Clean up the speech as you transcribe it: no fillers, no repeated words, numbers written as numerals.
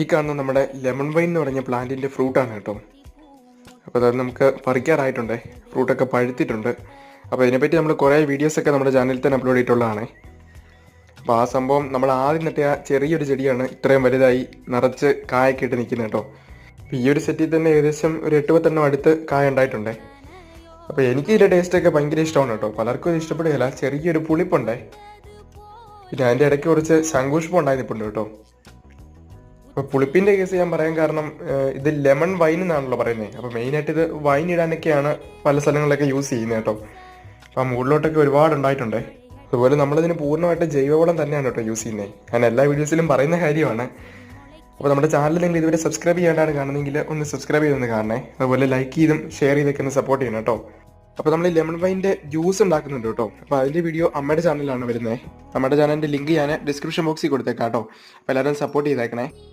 ഈ കാണുന്ന നമ്മുടെ ലെമൺ വൈൻ എന്ന് പറഞ്ഞ പ്ലാന്റിൻ്റെ ഫ്രൂട്ടാണ് കേട്ടോ. അപ്പോൾ അത് നമുക്ക് പറിക്കാറായിട്ടുണ്ട്, ഫ്രൂട്ടൊക്കെ പഴുത്തിട്ടുണ്ട്. അപ്പോൾ ഇതിനെപ്പറ്റി നമ്മൾ കുറേ വീഡിയോസൊക്കെ നമ്മുടെ ചാനലിൽ തന്നെ അപ്ലോഡ് ചെയ്തിട്ടുള്ളതാണ്. അപ്പോൾ ആ സംഭവം നമ്മൾ ആദ്യം നട്ട ആ ചെറിയൊരു ചെടിയാണ് ഇത്രയും വലുതായി നിറച്ച് കായൊക്കെ ഇട്ട് നിൽക്കുന്നത് കേട്ടോ. അപ്പോൾ ഈ ഒരു സെറ്റിൽ തന്നെ ഏകദേശം ഒരു 8-10 അടുത്ത് കായ ഉണ്ടായിട്ടുണ്ട്. അപ്പോൾ എനിക്ക് ഇതിൻ്റെ ടേസ്റ്റൊക്കെ ഭയങ്കര ഇഷ്ടമാണ് കേട്ടോ. പലർക്കും ഇത് ഇഷ്ടപ്പെടുകയില്ല, ചെറിയൊരു പുളിപ്പുണ്ടേ. പിന്നെ അതിൻ്റെ ഇടയ്ക്ക് കുറച്ച് ശംഖുഷ്പം ഉണ്ടായി നിൽപ്പുണ്ട് കേട്ടോ. അപ്പോൾ പുളിപ്പിൻ്റെ കേസ് ഞാൻ പറയാൻ കാരണം ഇത് ലെമൺ വൈൻ എന്നാണല്ലോ പറയുന്നത്. അപ്പോൾ മെയിനായിട്ട് ഇത് വൈൻ ഇടാനൊക്കെയാണ് പല സ്ഥലങ്ങളിലൊക്കെ യൂസ് ചെയ്യുന്നത് കേട്ടോ. അപ്പോൾ മുകളിലോട്ടൊക്കെ ഒരുപാട് ഉണ്ടായിട്ടുണ്ട്. അതുപോലെ നമ്മളിതിന് പൂർണ്ണമായിട്ട് ജൈവവളം തന്നെയാണ് കേട്ടോ യൂസ് ചെയ്യുന്നത്. ഞാൻ എല്ലാ വീഡിയോസിലും പറയുന്ന കാര്യമാണ്. അപ്പോൾ നമ്മുടെ ചാനൽ നിങ്ങൾ ഇതുവരെ സബ്സ്ക്രൈബ് ചെയ്യാണ്ടാണ് കാണുന്നതെങ്കിൽ ഒന്ന് സബ്സ്ക്രൈബ് ചെയ്തൊന്ന് കാണണേ. അതുപോലെ ലൈക്ക് ചെയ്തും ഷെയർ ചെയ്തൊക്കെ ഒന്ന് സപ്പോർട്ട് ചെയ്യണം കേട്ടോ. അപ്പോൾ നമ്മൾ ലെമൺ വൈൻ്റെ ജ്യൂസ് ഉണ്ടാക്കുന്നുണ്ട് കേട്ടോ. അപ്പോൾ അതിൻ്റെ വീഡിയോ അമ്മയുടെ ചാനലിലാണ് വരുന്നത്. നമ്മുടെ ചാനലിൻ്റെ ലിങ്ക് ഞാൻ ഡിസ്ക്രിപ്ഷൻ ബോക്സിൽ കൊടുത്തേക്കാം കേട്ടോ. അപ്പോൾ എല്ലാവരും സപ്പോർട്ട് ചെയ്തേക്കണേ.